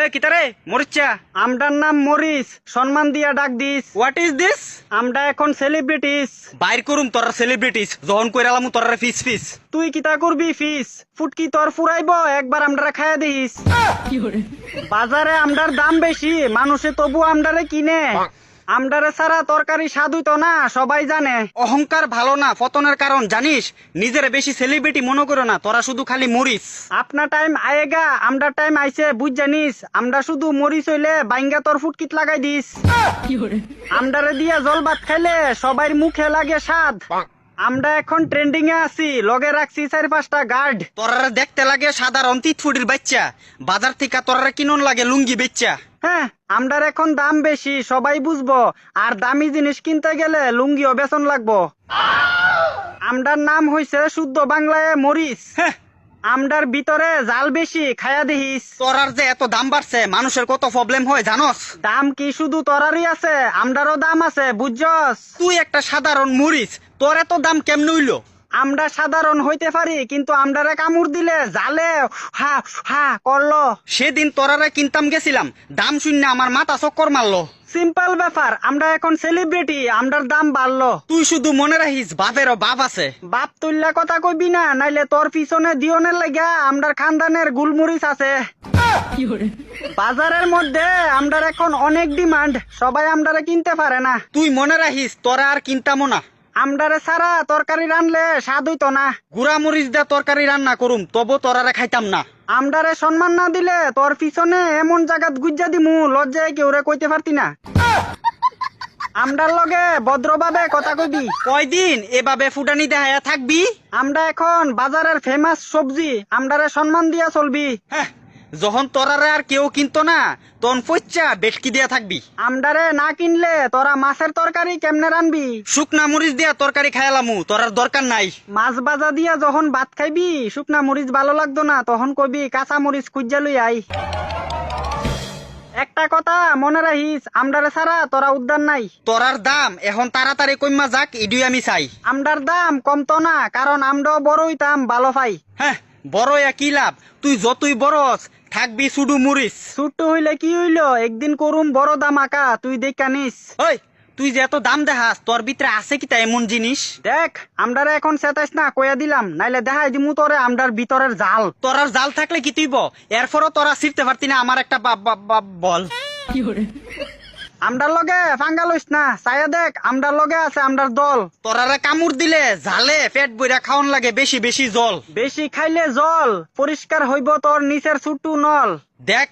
এ কিতারে মরিচা? আমটার নাম মরিস, সম্মান দিয়া ডাক দিস। What is this? আমরা এখন সেলিব্রিটিস। বাইর করুম তোর সেলিব্রিটিস, যখন কইরালামু তোর ফিস ফিস। তুই কিতা করবি ফিস? ফুটকি তোর ফুরাইব, একবার আমডারে খাইয়া দিস। বাজারে আমডার দাম বেশি, মানুষে তবু আমডারে কিনে। আমডারে ছাড়া তরকারি স্বাদ হইতো না, সবাই জানে। অহংকার ভালো না, পতনের কারণ জানিস। নিজের বেশি সেলিব্রিটি মনে করো না, তোরা শুধু খালি মরিস। আপনার টাইম আয়েগা, আমডার টাইম আইছে, বুঝ জানিস। আমরা শুধু মরিস হইলে বাইঙ্গা তোর ফুটকিত লাগাই দিস। আমডারে দিয়া জল ভাত খাইলে সবাই মুখে লাগে স্বাদ। আমরা এখন ট্রেন্ডিং এ আছি, লগে রাখছি 4-5টা গার্ড। তোরা দেখতে লাগে সাধারণ তিতফুটির বাচ্চা, বাজার থেকে তোরা কিনন লাগে লুঙ্গি বেচ্চা। হ্যাঁ, আমরার এখন দাম বেশি, সবাই বুঝবো। আর দামি জিনিস কিনতে গেলে লুঙ্গিও বেতন লাগবো। আমরার নাম হইছে শুদ্ধ বাংলায় মরিস। হ্যাঁ, আমরার ভিতরে জাল বেশি, খায়া দেখিস। তোরার যে এত দাম বাড়ছে, মানুষের কত প্রবলেম হয় জানোস? দাম কি শুধু তরারই আছে? আমরারও দাম আছে, বুঝছস? তুই একটা সাধারণ মরিস, তোর এত দাম কেমন হইলো? আমরা সাধারণ হইতে পারি, কিন্তু আমরারে কামড় দিলে জালে হা হা করলো। সেদিন তোরারে কিনতাম গেছিলাম, দাম শূন্য আমার মাথা চক্কর মারলো। সিম্পল ব্যাপার, আমরা এখন সেলিব্রিটি, আমরার দাম বাড়লো। তুই শুধু মনে রাখিস বাপেরও বাপ আছে। বাপ তুল্লা কথা কইবি না, নাইলে তোর পিছনে দিওনের লাগা আমরার খানদানের গুলমরিচ আছে। বাজারের মধ্যে আমরার এখন অনেক ডিমান্ড, সবাই আমরারে কিনতে পারে না। তুই মনে রাখিস তোরা আর কিনতামও না। আমরারে ছাড়া তরকারি রানলে স্বাদ হইতো না। গুড়া মরিচ দিয়ে তরকারি রান্না করুম, তবু তোরারে খাইতাম না। আমরারে সম্মান না দিলে তোর পিছনে এমন জায়গাত গুজ্জা দিমু, লজ্জায় কেউরে কইতে পারতি না। আমরার লগে ভদ্রভাবে কথা কইবি। কয়দিন এভাবে ফুটানি দেখায়া থাকবি? আমরা এখন বাজারের ফেমাস সবজি, আমরারে সম্মান দিয়া চলবি। হ্যাঁ, যখন তোরারে আর কেউ কিনতো না, তখন পয়চা বেটকি দিয়া থাকবি। আমরারে না কিনলে তোরা মাছের তরকারি কেমনে রানবি? শুকনা মরিচ দিয়া তরকারি খাইলামু, তোরার দরকার নাই। মাছ ভাজা দিয়া যখন ভাত খাইবি, শুকনা মরিচ ভালো লাগতো না, তখন কবি কাঁচা মরিচ খুঁজা লই আই। একটা কথা মনে রাখিস, আমরারে ছাড়া তোরা উদ্যান নাই। তোরার দাম এখন তাড়াতাড়ি কইমা যাক, ইডুই আমি চাই। আমরার দাম কমতো না, কারণ আমরাও বড় হইতাম ভালো পাই। হ্যাঁ, বড় কি লাভ? তুই যতই বড়স থাকবি শুধু মরিচ। ছোট্ট হইলে কি হইলো, একদিন করুম বড় দাম আঁকা, তুই দেখা নিস। ওই, তুই যে এত দাম দেখাস, তোর ভিতরে আছে কিতা এমন জিনিস? দেখ, আমরারে এখন চেতাইস না, কইয়া দিলাম, নাইলে দেখাই দিমু তোরে আমরার ভিতরের জাল। তোরার জাল থাকলে কি তুইব? এরপরও তোরা ছিড়তে পারতি না আমার একটা বল। আমরার লগে ফাঙ্গা লইস না, চাইয়া দেখ, আমরার লগে আছে আমরার দল। তোরারে কামড় দিলে জালে পেট বইরা খাওন লাগে বেশি বেশি জল। বেশি খাইলে জল পরিষ্কার হইব তোর নিচের ছুটু নল। দেখ